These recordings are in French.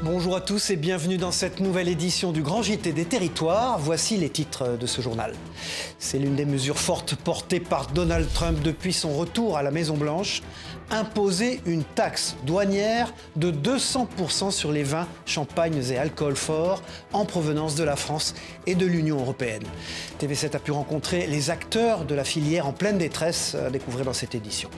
Bonjour à tous et bienvenue dans cette nouvelle édition du Grand JT des Territoires. Voici les titres de ce journal. C'est l'une des mesures fortes portées par Donald Trump depuis son retour à la Maison-Blanche. Imposer une taxe douanière de 200% sur les vins, champagnes et alcools forts en provenance de la France et de l'Union européenne. TV7 a pu rencontrer les acteurs de la filière en pleine détresse, à découvrir dans cette édition.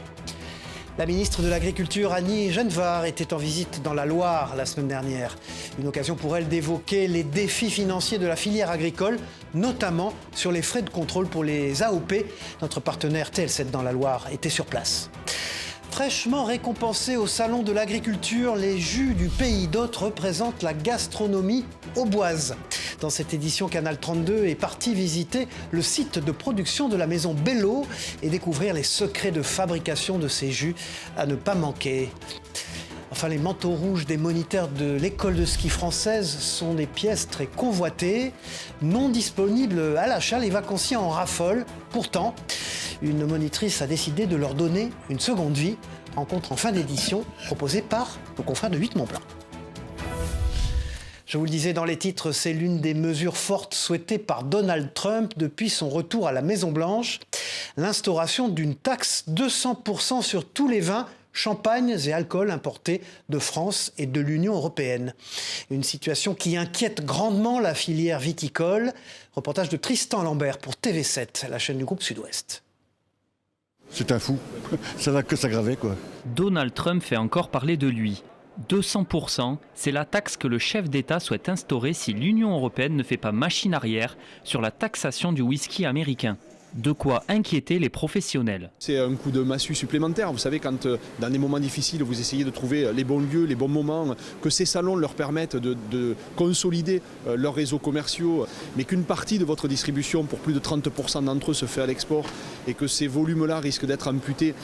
La ministre de l'Agriculture, Annie Genevard, était en visite dans la Loire la semaine dernière. Une occasion pour elle d'évoquer les défis financiers de la filière agricole, notamment sur les frais de contrôle pour les AOP. Notre partenaire TL7 dans la Loire était sur place. Fraîchement récompensés au Salon de l'Agriculture, les jus du Pays d'Hôte représentent la gastronomie auboise. Dans cette édition, Canal 32 est parti visiter le site de production de la maison Bello et découvrir les secrets de fabrication de ces jus à ne pas manquer. Enfin, les manteaux rouges des moniteurs de l'école de ski française sont des pièces très convoitées, non disponibles à l'achat, les vacanciers en raffolent. Pourtant, une monitrice a décidé de leur donner une seconde vie. Rencontre en fin d'édition proposée par nos confrères de 8 Montblanc. Je vous le disais dans les titres, c'est l'une des mesures fortes souhaitées par Donald Trump depuis son retour à la Maison-Blanche. L'instauration d'une taxe 200% sur tous les vins, champagnes et alcools importés de France et de l'Union européenne. Une situation qui inquiète grandement la filière viticole. Reportage de Tristan Lambert pour TV7, la chaîne du groupe Sud-Ouest. C'est un fou, ça va que s'aggraver quoi. Donald Trump fait encore parler de lui. 200%, c'est la taxe que le chef d'État souhaite instaurer si l'Union européenne ne fait pas machine arrière sur la taxation du whisky américain. De quoi inquiéter les professionnels. C'est un coup de massue supplémentaire. Vous savez, quand dans des moments difficiles, vous essayez de trouver les bons lieux, les bons moments, que ces salons leur permettent de consolider leurs réseaux commerciaux, mais qu'une partie de votre distribution, pour plus de 30% d'entre eux, se fait à l'export et que ces volumes-là risquent d'être amputés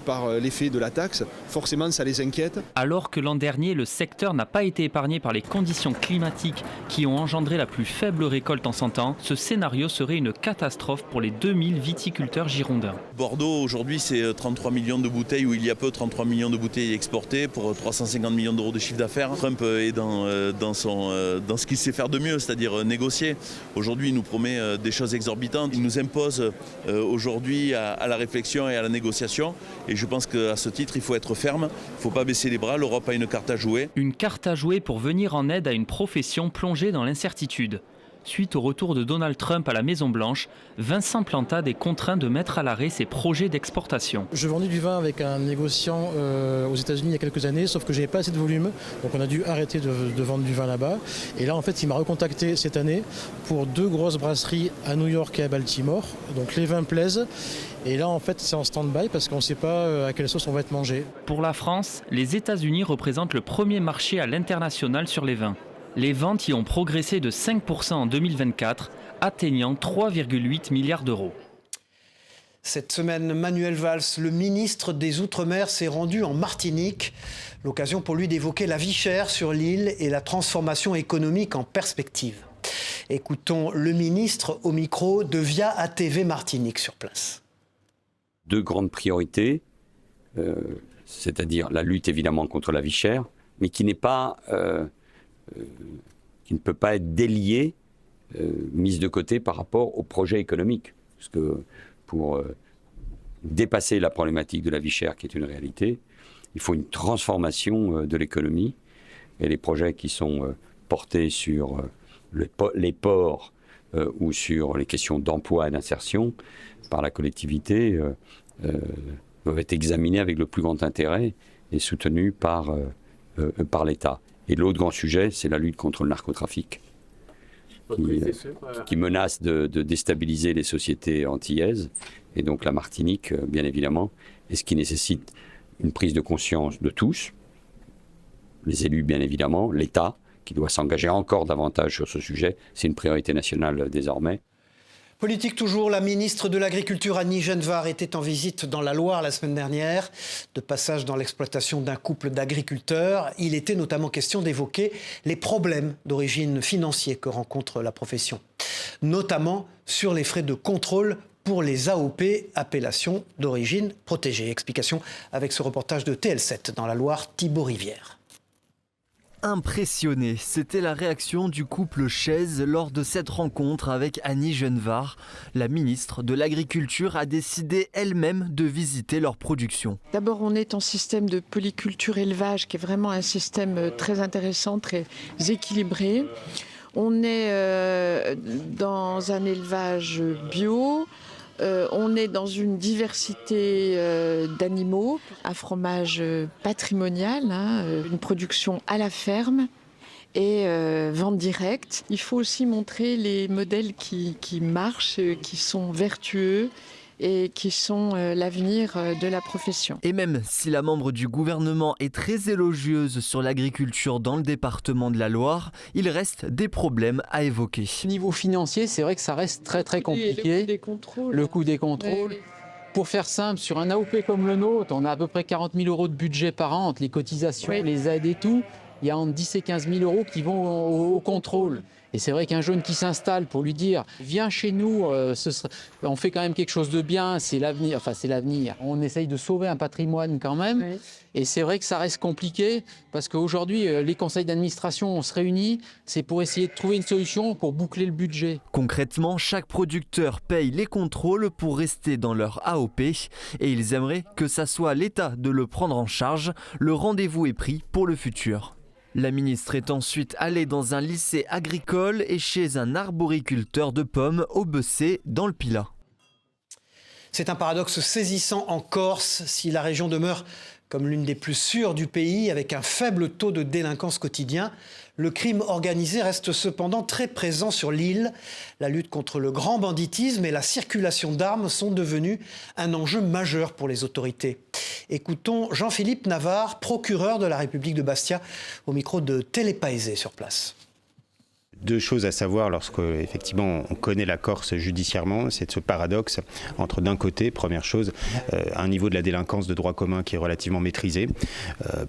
par l'effet de la taxe, forcément ça les inquiète. Alors que l'an dernier, le secteur n'a pas été épargné par les conditions climatiques qui ont engendré la plus faible récolte en 100 ans, ce scénario serait une catastrophe pour les 2000 viticulteurs girondins. Bordeaux, aujourd'hui, c'est 33 millions de bouteilles, ou il y a peu 33 millions de bouteilles exportées pour 350 millions d'euros de chiffre d'affaires. Trump est dans ce qu'il sait faire de mieux, c'est-à-dire négocier. Aujourd'hui, il nous promet des choses exorbitantes. Il nous impose aujourd'hui à la réflexion et à la négociation. Et je pense qu'à ce titre, il faut être ferme, il ne faut pas baisser les bras. L'Europe a une carte à jouer. Une carte à jouer pour venir en aide à une profession plongée dans l'incertitude. Suite au retour de Donald Trump à la Maison-Blanche, Vincent Plantade est contraint de mettre à l'arrêt ses projets d'exportation. Je vendais du vin avec un négociant aux États-Unis il y a quelques années, sauf que je n'avais pas assez de volume, donc on a dû arrêter de vendre du vin là-bas. Et là, en fait, il m'a recontacté cette année pour 2 grosses brasseries à New York et à Baltimore. Donc les vins plaisent. Et là, en fait, c'est en stand-by parce qu'on ne sait pas à quelle sauce on va être mangé. Pour la France, les États-Unis représentent le premier marché à l'international sur les vins. Les ventes y ont progressé de 5% en 2024, atteignant 3,8 milliards d'euros. Cette semaine, Manuel Valls, le ministre des Outre-mer, s'est rendu en Martinique. L'occasion pour lui d'évoquer la vie chère sur l'île et la transformation économique en perspective. Écoutons le ministre au micro de Via ATV Martinique sur place. 2 grandes priorités, c'est-à-dire la lutte évidemment contre la vie chère, mais qui n'est pas... qui ne peut pas être déliée, mise de côté par rapport au projet économique. Parce que pour dépasser la problématique de la vie chère, qui est une réalité, il faut une transformation de l'économie. Et les projets qui sont portés sur les ports ou sur les questions d'emploi et d'insertion par la collectivité doivent être examinés avec le plus grand intérêt et soutenus par l'État. Et l'autre grand sujet, c'est la lutte contre le narcotrafic, qui menace de déstabiliser les sociétés antillaises, et donc la Martinique, bien évidemment, et ce qui nécessite une prise de conscience de tous, les élus, bien évidemment, l'État, qui doit s'engager encore davantage sur ce sujet. C'est une priorité nationale désormais. Politique toujours, la ministre de l'Agriculture Annie Genevard était en visite dans la Loire la semaine dernière. De passage dans l'exploitation d'un couple d'agriculteurs, il était notamment question d'évoquer les problèmes d'origine financière que rencontre la profession. Notamment sur les frais de contrôle pour les AOP, appellations d'origine protégée. Explication avec ce reportage de TL7 dans la Loire, Thibaut Rivière. impressionné. C'était la réaction du couple Chaise lors de cette rencontre avec Annie Genevard. La ministre de l'Agriculture a décidé elle-même de visiter leur production. D'abord, on est en système de polyculture élevage qui est vraiment un système très intéressant, très équilibré. On est dans un élevage bio. On est dans une diversité d'animaux, un fromage patrimonial, une production à la ferme et vente directe. Il faut aussi montrer les modèles qui marchent, qui sont vertueux et qui sont l'avenir de la profession. Et même si la membre du gouvernement est très élogieuse sur l'agriculture dans le département de la Loire, il reste des problèmes à évoquer. Niveau financier, c'est vrai que ça reste très compliqué. Le coût des contrôles. Oui. Pour faire simple, sur un AOP comme le nôtre, on a à peu près 40 000 € de budget par an entre les cotisations, les aides et tout. Il y a entre 10 et 15 000 € qui vont au contrôle. Et c'est vrai qu'un jeune qui s'installe pour lui dire « Viens chez nous, on fait quand même quelque chose de bien, c'est l'avenir. » Enfin, c'est l'avenir. On essaye de sauver un patrimoine quand même. Oui. Et c'est vrai que ça reste compliqué parce qu'aujourd'hui, les conseils d'administration, on se réunit, c'est pour essayer de trouver une solution pour boucler le budget. Concrètement, chaque producteur paye les contrôles pour rester dans leur AOP et ils aimeraient que ça soit l'État de le prendre en charge. Le rendez-vous est pris pour le futur. La ministre est ensuite allée dans un lycée agricole et chez un arboriculteur de pommes au Bessay dans le Pilat. C'est un paradoxe saisissant en Corse. Si la région demeure comme l'une des plus sûres du pays, avec un faible taux de délinquance quotidien, le crime organisé reste cependant très présent sur l'île. La lutte contre le grand banditisme et la circulation d'armes sont devenus un enjeu majeur pour les autorités. Écoutons Jean-Philippe Navarre, procureur de la République de Bastia, au micro de Télépaésé sur place. Deux choses à savoir lorsque, effectivement, on connaît la Corse judiciairement, c'est ce paradoxe entre, d'un côté, première chose, un niveau de la délinquance de droit commun qui est relativement maîtrisé,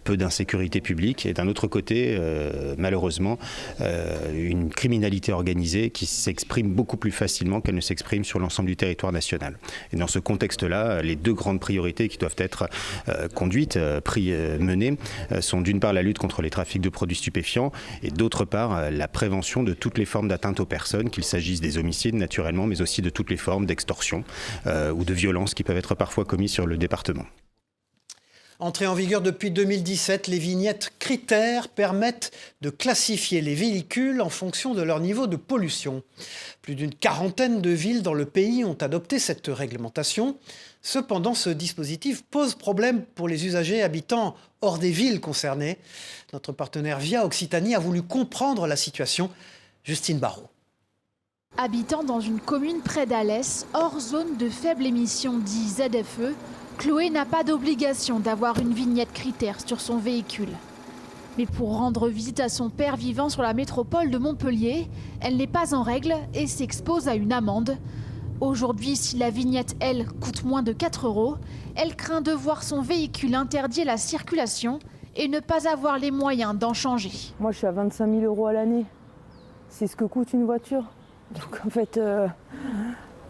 peu d'insécurité publique, et d'un autre côté, malheureusement, une criminalité organisée qui s'exprime beaucoup plus facilement qu'elle ne s'exprime sur l'ensemble du territoire national. Et dans ce contexte-là, les deux grandes priorités qui doivent être conduites, menées, sont d'une part la lutte contre les trafics de produits stupéfiants et d'autre part la prévention de toutes les formes d'atteinte aux personnes, qu'il s'agisse des homicides naturellement, mais aussi de toutes les formes d'extorsion ou de violence qui peuvent être parfois commises sur le département. Entrées en vigueur depuis 2017, les vignettes critères permettent de classifier les véhicules en fonction de leur niveau de pollution. Plus d'une quarantaine de villes dans le pays ont adopté cette réglementation. Cependant, ce dispositif pose problème pour les usagers habitant hors des villes concernées. Notre partenaire Via Occitanie a voulu comprendre la situation. Justine Barrault. Habitant dans une commune près d'Alès, hors zone de faible émission dit ZFE, Chloé n'a pas d'obligation d'avoir une vignette critère sur son véhicule. Mais pour rendre visite à son père vivant sur la métropole de Montpellier, elle n'est pas en règle et s'expose à une amende. Aujourd'hui, si la vignette, elle, coûte moins de 4 €, elle craint de voir son véhicule interdit à la circulation et ne pas avoir les moyens d'en changer. Moi, je suis à 25 000 € à l'année. C'est ce que coûte une voiture. Donc en fait,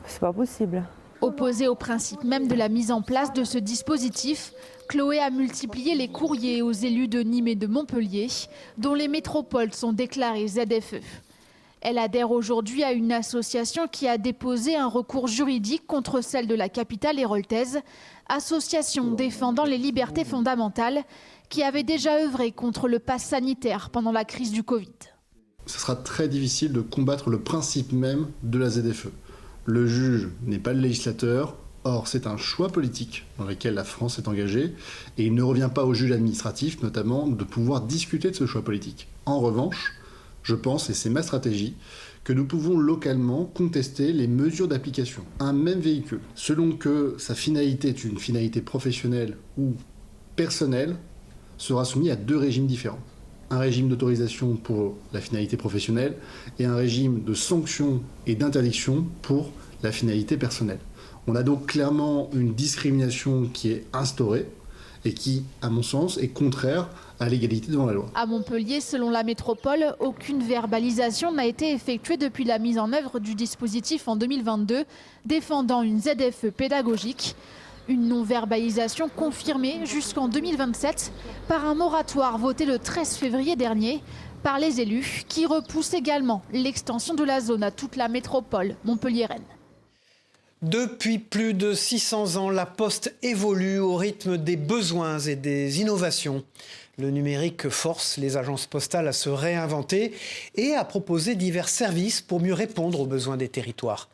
c'est pas possible. Opposée au principe même de la mise en place de ce dispositif, Chloé a multiplié les courriers aux élus de Nîmes et de Montpellier, dont les métropoles sont déclarées ZFE. Elle adhère aujourd'hui à une association qui a déposé un recours juridique contre celle de la capitale héroltaise, association défendant les libertés fondamentales, qui avait déjà œuvré contre le pass sanitaire pendant la crise du Covid. Ce sera très difficile de combattre le principe même de la ZFE. Le juge n'est pas le législateur, or c'est un choix politique dans lequel la France est engagée, et il ne revient pas au juge administratif, notamment, de pouvoir discuter de ce choix politique. En revanche, je pense, et c'est ma stratégie, que nous pouvons localement contester les mesures d'application. Un même véhicule, selon que sa finalité est une finalité professionnelle ou personnelle, sera soumis à deux régimes différents. Un régime d'autorisation pour la finalité professionnelle et un régime de sanction et d'interdiction pour la finalité personnelle. On a donc clairement une discrimination qui est instaurée et qui, à mon sens, est contraire à l'égalité devant la loi. À Montpellier, selon la métropole, aucune verbalisation n'a été effectuée depuis la mise en œuvre du dispositif en 2022, défendant une ZFE pédagogique. Une non-verbalisation confirmée jusqu'en 2027 par un moratoire voté le 13 février dernier par les élus qui repoussent également l'extension de la zone à toute la métropole montpelliéraine. Depuis plus de 600 ans, la Poste évolue au rythme des besoins et des innovations. Le numérique force les agences postales à se réinventer et à proposer divers services pour mieux répondre aux besoins des territoires.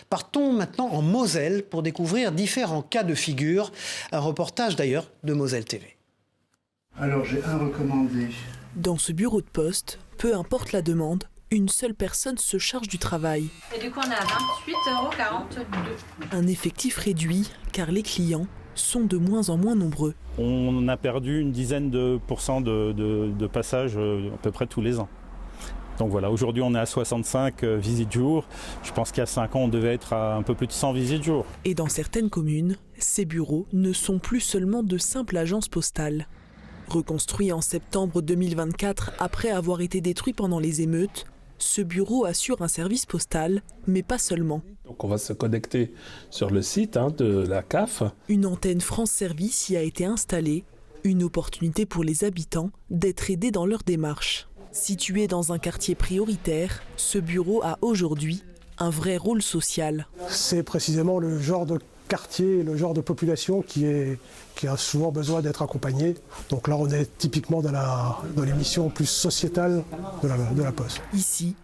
Partons maintenant en Moselle pour découvrir différents cas de figure. Un reportage d'ailleurs de Moselle TV. Alors j'ai un recommandé. Dans ce bureau de poste, peu importe la demande, une seule personne se charge du travail. Et du coup on est à 28,42 €. Un effectif réduit car les clients sont de moins en moins nombreux. On a perdu une dizaine de pourcents de passages à peu près tous les ans. Donc voilà, aujourd'hui on est à 65 visites jour. Je pense qu'il y a 5 ans on devait être à un peu plus de 100 visites jour. Et dans certaines communes, ces bureaux ne sont plus seulement de simples agences postales. Reconstruit en septembre 2024 après avoir été détruit pendant les émeutes, ce bureau assure un service postal, mais pas seulement. Donc on va se connecter sur le site de la CAF. Une antenne France Service y a été installée, une opportunité pour les habitants d'être aidés dans leur démarche. Situé dans un quartier prioritaire, ce bureau a aujourd'hui un vrai rôle social. C'est précisément le genre de quartier, le genre de population qui a souvent besoin d'être accompagnée. Donc là, on est typiquement dans les missions plus sociétales de la Poste. Ici,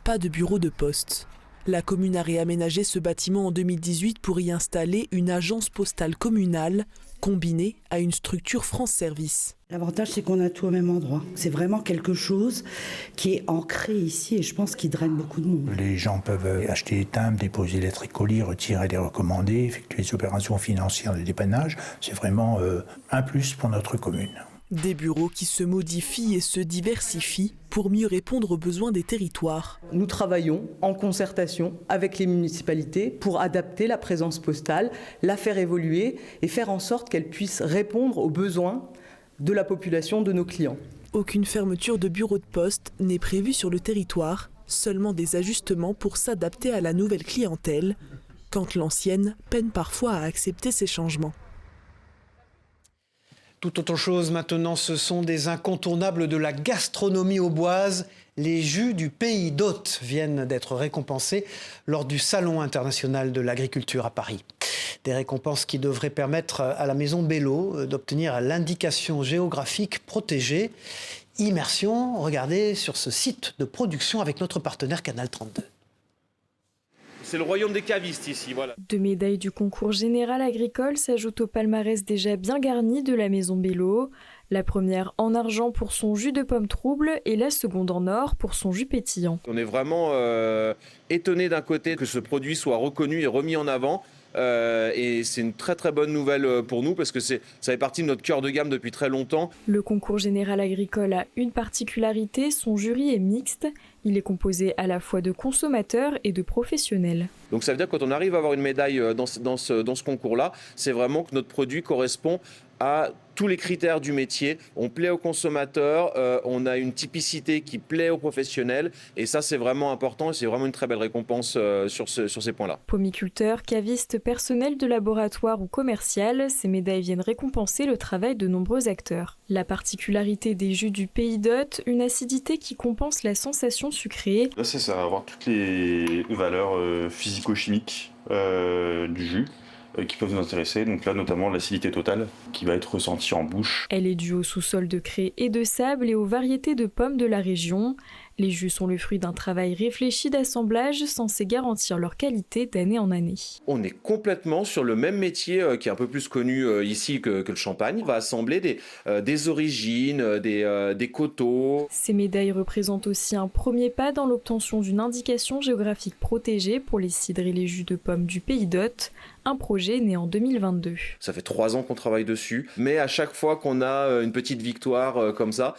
pas de bureau de poste. La commune a réaménagé ce bâtiment en 2018 pour y installer une agence postale communale combinée à une structure France Service. L'avantage, c'est qu'on a tout au même endroit. C'est vraiment quelque chose qui est ancré ici et je pense qu'il draine beaucoup de monde. Les gens peuvent acheter des timbres, déposer les tricolis, retirer les recommandés, effectuer des opérations financières de dépannage. C'est vraiment un plus pour notre commune. Des bureaux qui se modifient et se diversifient pour mieux répondre aux besoins des territoires. Nous travaillons en concertation avec les municipalités pour adapter la présence postale, la faire évoluer et faire en sorte qu'elle puisse répondre aux besoins de la population, de nos clients. Aucune fermeture de bureau de poste n'est prévue sur le territoire, seulement des ajustements pour s'adapter à la nouvelle clientèle, quand l'ancienne peine parfois à accepter ces changements. Tout autre chose maintenant, ce sont des incontournables de la gastronomie auboise. Les jus du pays d'Hôte viennent d'être récompensés lors du Salon international de l'agriculture à Paris. Des récompenses qui devraient permettre à la maison Bello d'obtenir l'indication géographique protégée. Immersion, regardez sur ce site de production avec notre partenaire Canal 32. C'est le royaume des cavistes ici, voilà. 2 médailles du concours général agricole s'ajoutent au palmarès déjà bien garni de la maison Bello. La première en argent pour son jus de pomme trouble et la seconde en or pour son jus pétillant. On est vraiment étonné d'un côté que ce produit soit reconnu et remis en avant. Et c'est une très très bonne nouvelle pour nous parce que ça fait partie de notre cœur de gamme depuis très longtemps. Le concours général agricole a une particularité, son jury est mixte. Il est composé à la fois de consommateurs et de professionnels. Donc ça veut dire que quand on arrive à avoir une médaille dans ce concours-là, c'est vraiment que notre produit correspond à tous les critères du métier. On plaît aux consommateurs, on a une typicité qui plaît aux professionnels et ça c'est vraiment important et c'est vraiment une très belle récompense sur ces points-là. Pomiculteurs, cavistes, personnel de laboratoire ou commercial, ces médailles viennent récompenser le travail de nombreux acteurs. La particularité des jus du pays d'Hôte, une acidité qui compense la sensation sucrée. Là c'est ça, avoir toutes les valeurs physico-chimiques du jus qui peuvent nous intéresser, donc là notamment l'acidité totale qui va être ressentie en bouche. Elle est due au sous-sol de craie et de sable et aux variétés de pommes de la région. Les jus sont le fruit d'un travail réfléchi d'assemblage censé garantir leur qualité d'année en année. On est complètement sur le même métier qui est un peu plus connu ici que le champagne. On va assembler des origines, des coteaux. Ces médailles représentent aussi un premier pas dans l'obtention d'une indication géographique protégée pour les cidres et les jus de pommes du pays d'Hôte, un projet né en 2022. Ça fait 3 ans qu'on travaille dessus, mais à chaque fois qu'on a une petite victoire comme ça,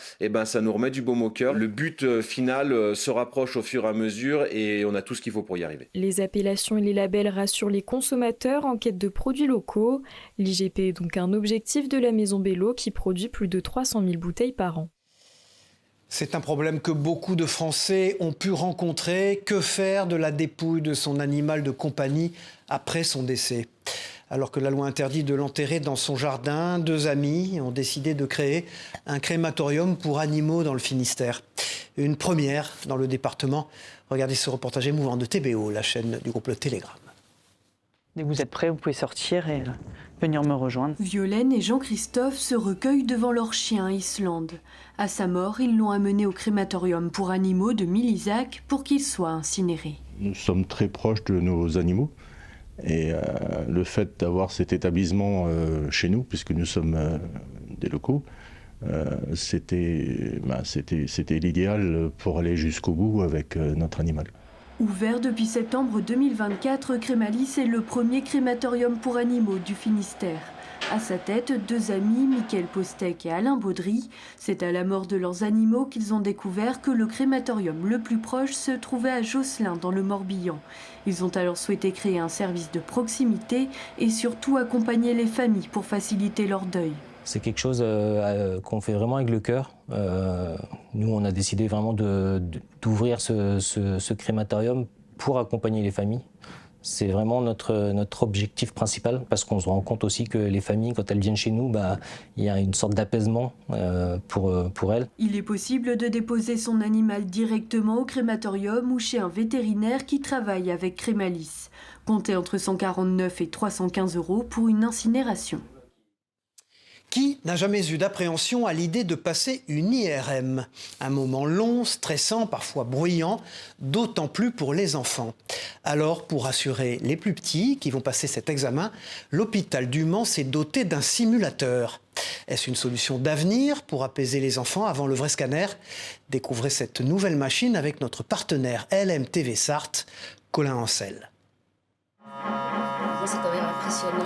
ça nous remet du baume au cœur. Le but final se rapproche au fur et à mesure et on a tout ce qu'il faut pour y arriver. Les appellations et les labels rassurent les consommateurs en quête de produits locaux. L'IGP est donc un objectif de la maison Bello qui produit plus de 300 000 bouteilles par an. C'est un problème que beaucoup de Français ont pu rencontrer. Que faire de la dépouille de son animal de compagnie après son décès ? Alors que la loi interdit de l'enterrer dans son jardin, 2 amis ont décidé de créer un crématorium pour animaux dans le Finistère. Une première dans le département. Regardez ce reportage émouvant de TBO, la chaîne du groupe Le Télégramme. Dès que vous êtes prêts, vous pouvez sortir et venir me rejoindre. Violaine et Jean-Christophe se recueillent devant leur chien Islande. À sa mort, ils l'ont amené au crématorium pour animaux de Milizac pour qu'il soit incinéré. Nous sommes très proches de nos animaux et le fait d'avoir cet établissement chez nous, puisque nous sommes des locaux, c'était l'idéal pour aller jusqu'au bout avec notre animal. Ouvert depuis septembre 2024, Crémalis est le premier crématorium pour animaux du Finistère. À sa tête, 2 amis, Mickaël Postec et Alain Baudry. C'est à la mort de leurs animaux qu'ils ont découvert que le crématorium le plus proche se trouvait à Josselin, dans le Morbihan. Ils ont alors souhaité créer un service de proximité et surtout accompagner les familles pour faciliter leur deuil. C'est quelque chose qu'on fait vraiment avec le cœur. Nous, on a décidé vraiment d'ouvrir ce crématorium pour accompagner les familles. C'est vraiment notre objectif principal parce qu'on se rend compte aussi que les familles, quand elles viennent chez nous, il y a une sorte d'apaisement pour elles. Il est possible de déposer son animal directement au crématorium ou chez un vétérinaire qui travaille avec Crémalis. Comptez entre 149 et 315 € pour une incinération. Qui n'a jamais eu d'appréhension à l'idée de passer une IRM? Un moment long, stressant, parfois bruyant, d'autant plus pour les enfants. Alors, pour rassurer les plus petits qui vont passer cet examen, l'hôpital du Mans s'est doté d'un simulateur. Est-ce une solution d'avenir pour apaiser les enfants avant le vrai scanner? Découvrez cette nouvelle machine avec notre partenaire LMTV Sarthe, Colin Ancel. C'est quand même impressionnant.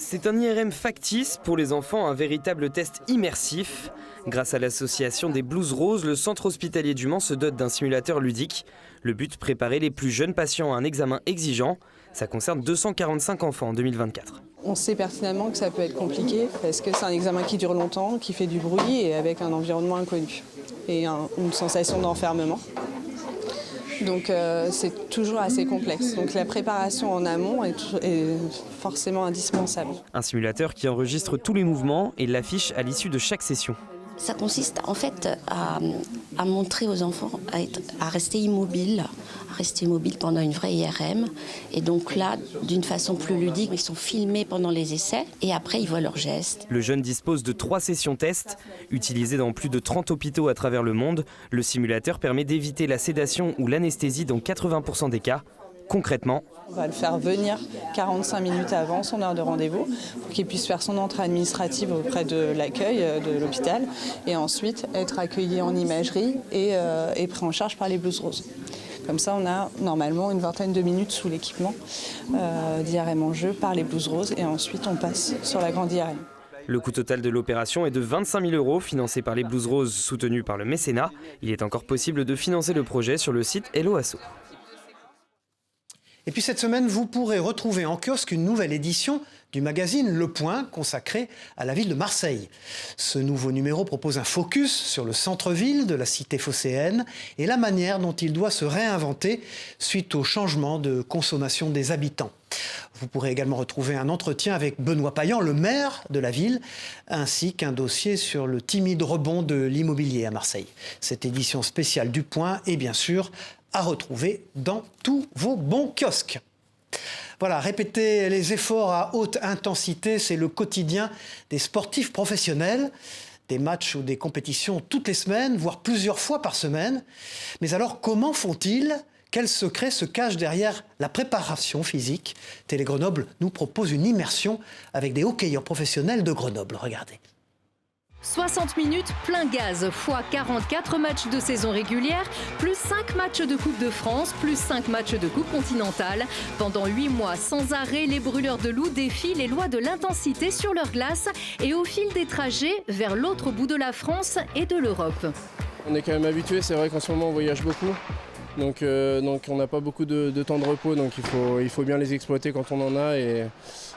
C'est un IRM factice pour les enfants, un véritable test immersif. Grâce à l'association des Blouses Roses, le centre hospitalier du Mans se dote d'un simulateur ludique. Le but, préparer les plus jeunes patients à un examen exigeant. Ça concerne 245 enfants en 2024. On sait pertinemment que ça peut être compliqué parce que c'est un examen qui dure longtemps, qui fait du bruit et avec un environnement inconnu et une sensation d'enfermement. Donc c'est toujours assez complexe. Donc la préparation en amont est forcément indispensable. Un simulateur qui enregistre tous les mouvements et l'affiche à l'issue de chaque session. Ça consiste en fait à montrer aux enfants à rester immobiles pendant une vraie IRM. Et donc là, d'une façon plus ludique, ils sont filmés pendant les essais et après ils voient leurs gestes. Le jeune dispose de 3 sessions tests. Utilisé dans plus de 30 hôpitaux à travers le monde, le simulateur permet d'éviter la sédation ou l'anesthésie dans 80% des cas. Concrètement, on va le faire venir 45 minutes avant son heure de rendez-vous pour qu'il puisse faire son entrée administrative auprès de l'accueil de l'hôpital et ensuite être accueilli en imagerie et pris en charge par les Blouses Roses. Comme ça, on a normalement une vingtaine de minutes sous l'équipement d'IRM en jeu par les Blouses Roses et ensuite on passe sur la grande IRM. Le coût total de l'opération est de 25 000 €, financé par les Blouses Roses, soutenu par le mécénat. Il est encore possible de financer le projet sur le site Hello Asso. Et puis cette semaine, vous pourrez retrouver en kiosque une nouvelle édition du magazine Le Point, consacré à la ville de Marseille. Ce nouveau numéro propose un focus sur le centre-ville de la cité phocéenne et la manière dont il doit se réinventer suite au changement de consommation des habitants. Vous pourrez également retrouver un entretien avec Benoît Payan, le maire de la ville, ainsi qu'un dossier sur le timide rebond de l'immobilier à Marseille. Cette édition spéciale du Point est bien sûr à retrouver dans tous vos bons kiosques. Voilà, répéter les efforts à haute intensité, c'est le quotidien des sportifs professionnels. Des matchs ou des compétitions toutes les semaines, voire plusieurs fois par semaine. Mais alors, comment font-ils ? Quel secret se cache derrière la préparation physique ? Télé Grenoble nous propose une immersion avec des hockeyeurs professionnels de Grenoble. Regardez. 60 minutes plein gaz, fois 44 matchs de saison régulière, plus 5 matchs de Coupe de France, plus 5 matchs de Coupe continentale. Pendant 8 mois, sans arrêt, les brûleurs de loups défient les lois de l'intensité sur leur glace et au fil des trajets vers l'autre bout de la France et de l'Europe. On est quand même habitué, c'est vrai qu'en ce moment on voyage beaucoup. Donc on n'a pas beaucoup de temps de repos, donc il faut bien les exploiter quand on en a.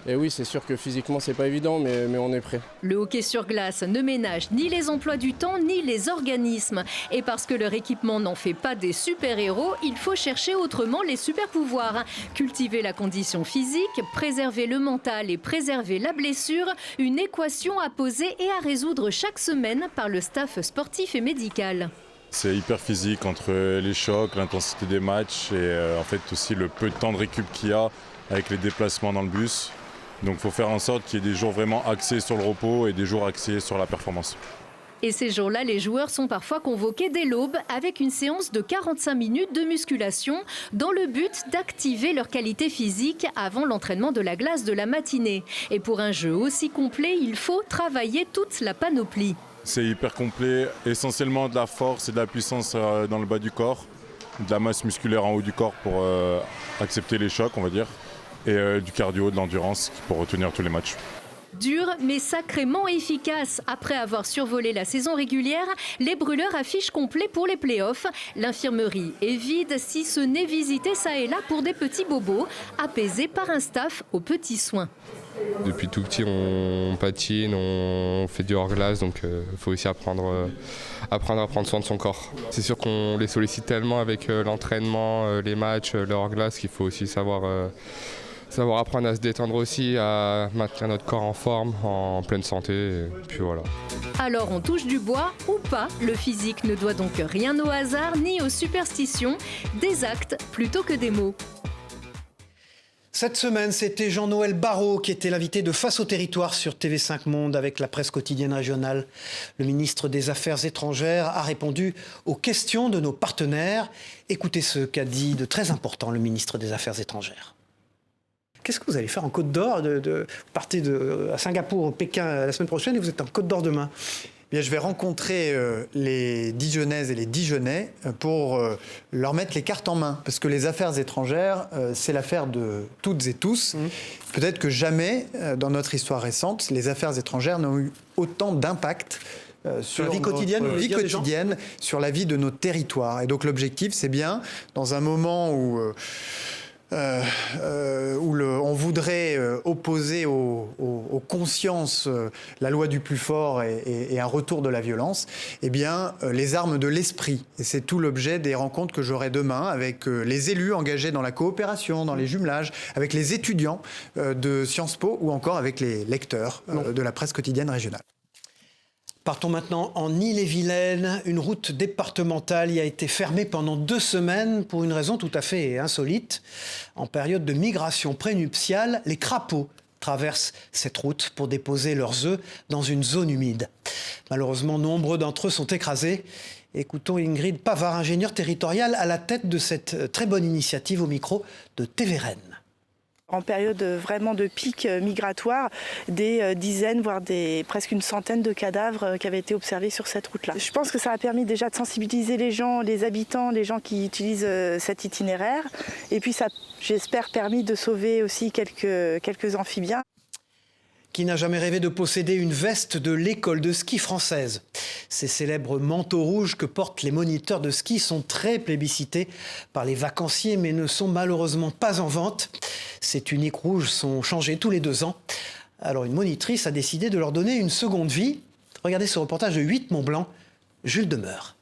Et oui, c'est sûr que physiquement, c'est pas évident, mais on est prêt. Le hockey sur glace ne ménage ni les emplois du temps, ni les organismes. Et parce que leur équipement n'en fait pas des super-héros, il faut chercher autrement les super-pouvoirs. Cultiver la condition physique, préserver le mental et préserver la blessure, une équation à poser et à résoudre chaque semaine par le staff sportif et médical. C'est hyper physique entre les chocs, l'intensité des matchs et en fait aussi le peu de temps de récup qu'il y a avec les déplacements dans le bus. Donc il faut faire en sorte qu'il y ait des jours vraiment axés sur le repos et des jours axés sur la performance. Et ces jours-là, les joueurs sont parfois convoqués dès l'aube avec une séance de 45 minutes de musculation dans le but d'activer leur qualité physique avant l'entraînement de la glace de la matinée. Et pour un jeu aussi complet, il faut travailler toute la panoplie. C'est hyper complet, essentiellement de la force et de la puissance dans le bas du corps, de la masse musculaire en haut du corps pour accepter les chocs, on va dire, et du cardio, de l'endurance pour retenir tous les matchs. Dur mais sacrément efficace. Après avoir survolé la saison régulière, les brûleurs affichent complet pour les playoffs. L'infirmerie est vide, si ce n'est visité ça et là pour des petits bobos, apaisés par un staff aux petits soins. Depuis tout petit, on patine, on fait du hors-glace, donc il faut aussi apprendre à prendre soin de son corps. C'est sûr qu'on les sollicite tellement avec l'entraînement, les matchs, le hors-glace, qu'il faut aussi savoir apprendre à se détendre aussi, à maintenir notre corps en forme, en pleine santé, et puis voilà. Alors on touche du bois ou pas, le physique ne doit donc rien au hasard ni aux superstitions, des actes plutôt que des mots. Cette semaine, c'était Jean-Noël Barrot qui était l'invité de Face au territoire sur TV5 Monde avec la presse quotidienne régionale. Le ministre des Affaires étrangères a répondu aux questions de nos partenaires. Écoutez ce qu'a dit de très important le ministre des Affaires étrangères. Qu'est-ce que vous allez faire en Côte d'Or Vous partez à Singapour, Pékin la semaine prochaine et vous êtes en Côte d'Or demain. Bien, je vais rencontrer les Dijonnaises et les Dijonnais pour leur mettre les cartes en main. Parce que les affaires étrangères, c'est l'affaire de toutes et tous. Peut-être que jamais, dans notre histoire récente, les affaires étrangères n'ont eu autant d'impact sur la vie quotidienne, sur la vie de nos territoires. Et donc l'objectif, c'est bien, dans un moment où on voudrait opposer aux consciences la loi du plus fort et un retour de la violence, eh bien, les armes de l'esprit. Et c'est tout l'objet des rencontres que j'aurai demain avec les élus engagés dans la coopération, dans les jumelages, avec les étudiants de Sciences Po ou encore avec les lecteurs de la presse quotidienne régionale. Partons maintenant en Ille-et-Vilaine. Une route départementale y a été fermée pendant 2 semaines pour une raison tout à fait insolite. En période de migration prénuptiale, les crapauds traversent cette route pour déposer leurs œufs dans une zone humide. Malheureusement, nombreux d'entre eux sont écrasés. Écoutons Ingrid Pavard, ingénieure territoriale à la tête de cette très bonne initiative au micro de TV Rennes. En période vraiment de pic migratoire, des dizaines, voire presque une centaine de cadavres qui avaient été observés sur cette route-là. Je pense que ça a permis déjà de sensibiliser les gens, les habitants, les gens qui utilisent cet itinéraire. Et puis ça, j'espère, permis de sauver aussi quelques amphibiens. Qui n'a jamais rêvé de posséder une veste de l'école de ski française? Ces célèbres manteaux rouges que portent les moniteurs de ski sont très plébiscités par les vacanciers, mais ne sont malheureusement pas en vente. Ces tuniques rouges sont changées tous les 2 ans. Alors une monitrice a décidé de leur donner une seconde vie. Regardez ce reportage de 8 Mont-Blanc, Jules Demeure.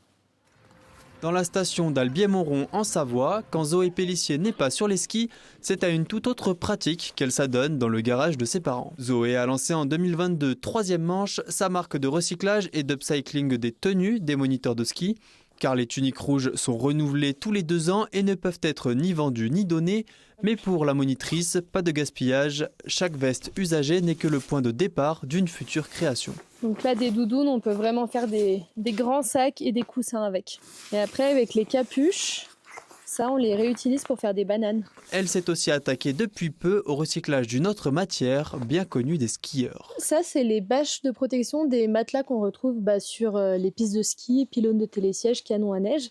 Dans la station d'Albier-Montrond en Savoie, quand Zoé Pellissier n'est pas sur les skis, c'est à une toute autre pratique qu'elle s'adonne dans le garage de ses parents. Zoé a lancé en 2022, 3e manche, sa marque de recyclage et d'upcycling des tenues des moniteurs de ski. Car les tuniques rouges sont renouvelées tous les 2 ans et ne peuvent être ni vendues ni données. Mais pour la monitrice, pas de gaspillage. Chaque veste usagée n'est que le point de départ d'une future création. Donc là, des doudounes, on peut vraiment faire des grands sacs et des coussins avec. Et après, avec les capuches, ça, on les réutilise pour faire des bananes. Elle s'est aussi attaquée depuis peu au recyclage d'une autre matière bien connue des skieurs. Ça, c'est les bâches de protection des matelas qu'on retrouve sur les pistes de ski, pylônes de télésiège, canons à neige.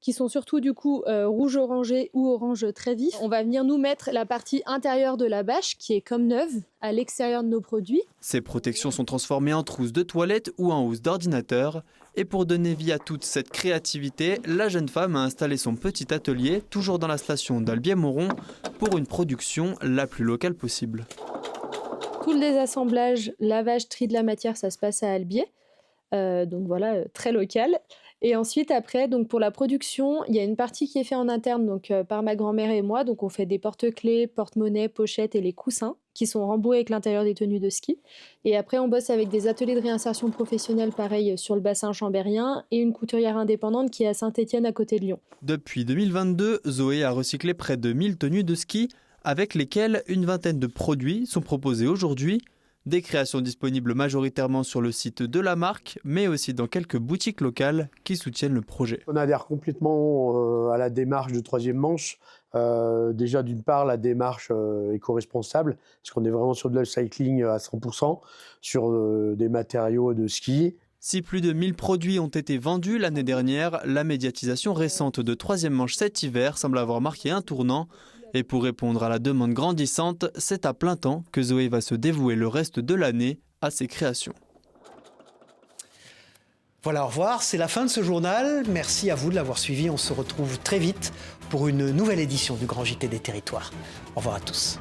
qui sont surtout du coup rouge orangé ou orange très vif. On va venir nous mettre la partie intérieure de la bâche qui est comme neuve à l'extérieur de nos produits. Ces protections sont transformées en trousses de toilette ou en housse d'ordinateur. Et pour donner vie à toute cette créativité, la jeune femme a installé son petit atelier, toujours dans la station d'Albier-Moron, pour une production la plus locale possible. Tout le désassemblage, lavage, tri de la matière, ça se passe à Albier. Donc voilà, très local. Et ensuite, après, donc pour la production, il y a une partie qui est faite en interne donc, par ma grand-mère et moi. Donc on fait des porte-clés, porte-monnaie, pochettes et les coussins qui sont rembourrés avec l'intérieur des tenues de ski. Et après, on bosse avec des ateliers de réinsertion professionnelle, pareil, sur le bassin chambérien et une couturière indépendante qui est à Saint-Étienne, à côté de Lyon. Depuis 2022, Zoé a recyclé près de 1000 tenues de ski, avec lesquelles une vingtaine de produits sont proposés aujourd'hui. Des créations disponibles majoritairement sur le site de la marque, mais aussi dans quelques boutiques locales qui soutiennent le projet. On adhère complètement à la démarche de Troisième Manche. Déjà, d'une part, la démarche éco-responsable, parce qu'on est vraiment sur de l'upcycling à 100%, sur des matériaux de ski. Si plus de 1000 produits ont été vendus l'année dernière, la médiatisation récente de Troisième Manche cet hiver semble avoir marqué un tournant. Et pour répondre à la demande grandissante, c'est à plein temps que Zoé va se dévouer le reste de l'année à ses créations. Voilà, au revoir, c'est la fin de ce journal. Merci à vous de l'avoir suivi. On se retrouve très vite pour une nouvelle édition du Grand JT des Territoires. Au revoir à tous.